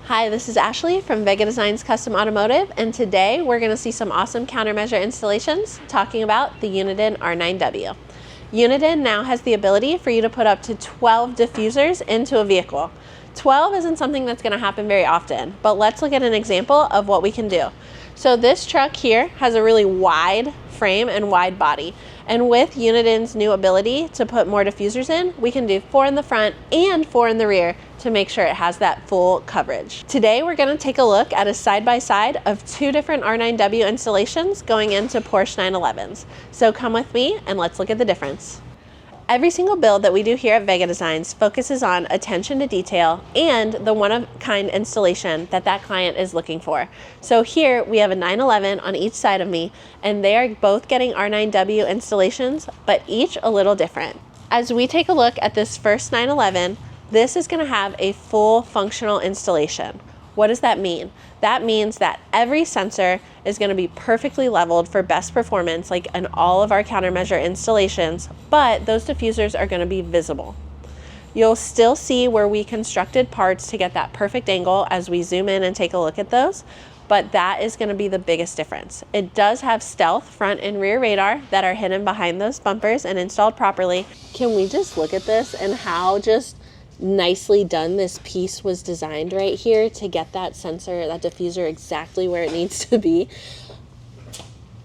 Hi, this is Ashley from Vega Designs Custom Automotive, and today we're going to see some awesome countermeasure installations talking about the Uniden R9W. Uniden now has the ability for you to put up to 12 diffusers into a vehicle. 12 isn't something that's going to happen very often, but let's look at an example of what we can do. So this truck here has a really wide frame and wide body, and with Uniden's new ability to put more diffusers in, we can do 4 in the front and 4 in the rear to make sure it has that full coverage. Today we're going to take a look at a side-by-side of 2 different R9W installations going into Porsche 911s. So come with me and let's look at the difference. Every single build that we do here at Vega Designs focuses on attention to detail and the one-of-a-kind installation that that client is looking for. So here we have a 911 on each side of me, and they are both getting R9W installations, but each a little different. As we take a look at this first 911, this is going to have a full functional installation. What does that mean? That means that every sensor is going to be perfectly leveled for best performance, like in all of our countermeasure installations, but those diffusers are going to be visible. You'll still see where we constructed parts to get that perfect angle as we zoom in and take a look at those, but that is going to be the biggest difference. It does have stealth front and rear radar that are hidden behind those bumpers and installed properly. Can we just look at this and how just nicely done this piece was designed right here to get that sensor, that diffuser exactly where it needs to be.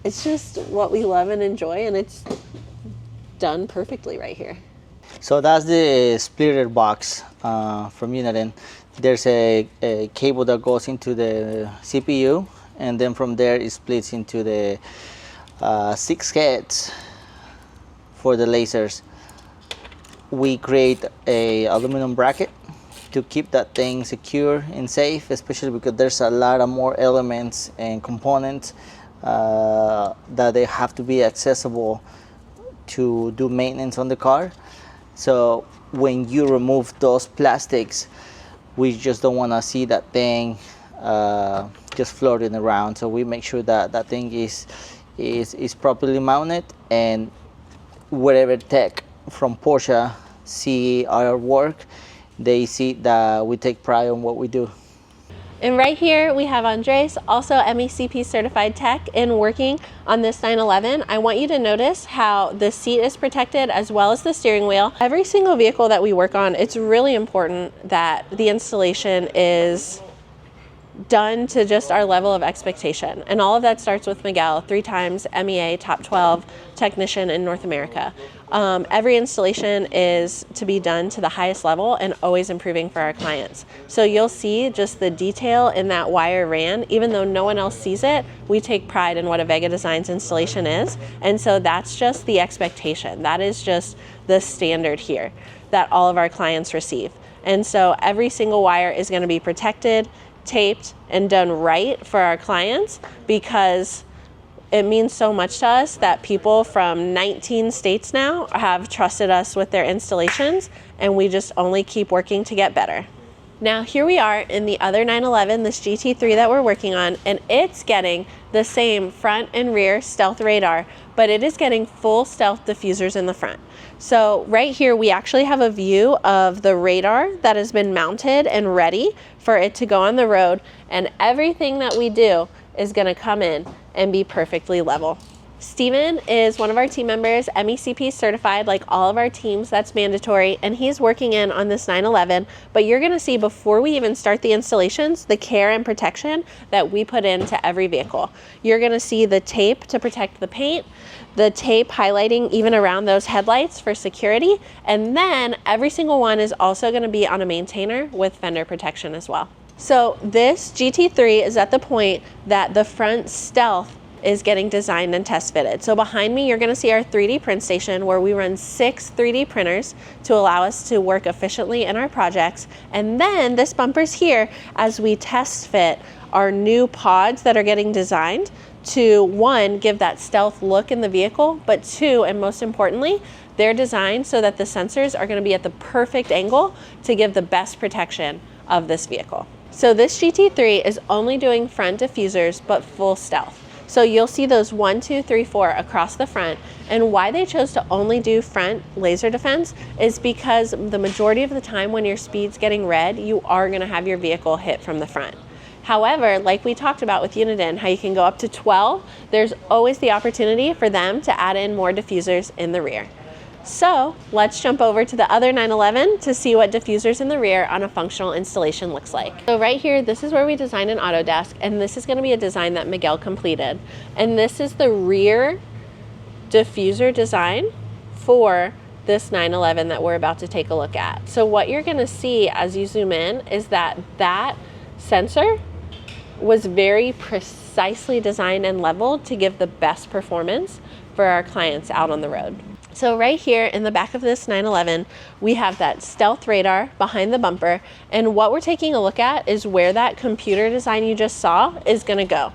It's just what we love and enjoy, and it's done perfectly right here. So that's the splitter box from Uniden. There's a cable that goes into the CPU, and then from there it splits into the 6 heads for the lasers. We create a aluminum bracket to keep that thing secure and safe, especially because there's a lot of more elements and components that they have to be accessible to do maintenance on the car. So when you remove those plastics, we just don't want to see that thing just floating around. So we make sure that that thing is properly mounted, and whatever tech from Porsche see our work, they see that we take pride on what we do. And right here we have Andres, also MECP certified tech, in working on this 911. I want you to notice how the seat is protected as well as the steering wheel. Every single vehicle that we work on, it's really important that the installation is done to just our level of expectation. And all of that starts with Miguel, 3 times MEA top 12 technician in North America. Every installation is to be done to the highest level and always improving for our clients. So you'll see just the detail in that wire ran. Even though no one else sees it, we take pride in what a Vega Designs installation is. And so that's just the expectation. That is just the standard here that all of our clients receive. And so every single wire is going to be protected, taped, and done right for our clients, because it means so much to us that people from 19 states now have trusted us with their installations, and we just only keep working to get better. Now here we are in the other 911, this GT3 that we're working on, and it's getting the same front and rear stealth radar, but it is getting full stealth diffusers in the front. So right here we actually have a view of the radar that has been mounted and ready for it to go on the road, and everything that we do is going to come in and be perfectly level. Steven is one of our team members, MECP certified, like all of our teams, that's mandatory, and he's working in on this 911, but you're going to see before we even start the installations, the care and protection that we put into every vehicle. You're going to see the tape to protect the paint, the tape highlighting even around those headlights for security, and then every single one is also going to be on a maintainer with fender protection as well. So this GT3 is at the point that the front stealth is getting designed and test fitted. So behind me, you're going to see our 3D print station where we run 6 3D printers to allow us to work efficiently in our projects. And then this bumper's here as we test fit our new pods that are getting designed to, 1, give that stealth look in the vehicle, but 2, and most importantly, they're designed so that the sensors are going to be at the perfect angle to give the best protection of this vehicle. So this GT3 is only doing front diffusers, but full stealth. So you'll see those 1, 2, 3, 4 across the front. And why they chose to only do front laser defense is because the majority of the time when your speed's getting red, you are going to have your vehicle hit from the front. However, like we talked about with Uniden, how you can go up to 12, there's always the opportunity for them to add in more diffusers in the rear. So let's jump over to the other 911 to see what diffusers in the rear on a functional installation looks like. So right here, this is where we designed an Autodesk, and this is going to be a design that Miguel completed. And this is the rear diffuser design for this 911 that we're about to take a look at. So what you're going to see as you zoom in is that that sensor was very precisely designed and leveled to give the best performance for our clients out on the road. So right here in the back of this 911, we have that stealth radar behind the bumper, and what we're taking a look at is where that computer design you just saw is going to go.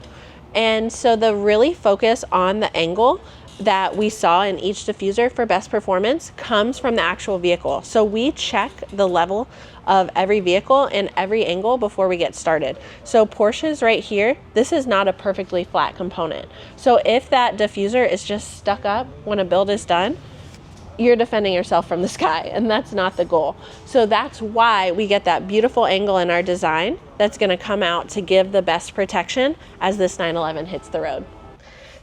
And so the really focus on the angle that we saw in each diffuser for best performance comes from the actual vehicle. So we check the level of every vehicle and every angle before we get started. So Porsche's right here, this is not a perfectly flat component. So if that diffuser is just stuck up when a build is done, you're defending yourself from the sky, and that's not the goal. So that's why we get that beautiful angle in our design that's going to come out to give the best protection as this 911 hits the road.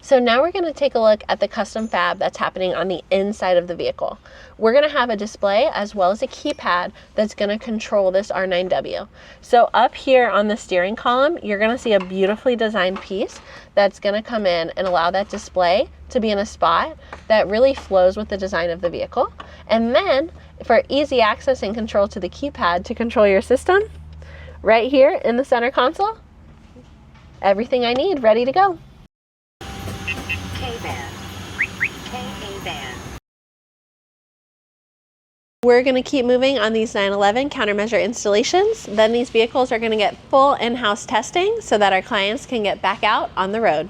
So now we're going to take a look at the custom fab that's happening on the inside of the vehicle. We're going to have a display as well as a keypad that's going to control this R9W. So up here on the steering column, you're going to see a beautifully designed piece that's going to come in and allow that display to be in a spot that really flows with the design of the vehicle. And then for easy access and control to the keypad to control your system, right here in the center console, everything I need ready to go. We're going to keep moving on these 911 countermeasure installations. Then these vehicles are going to get full in-house testing so that our clients can get back out on the road.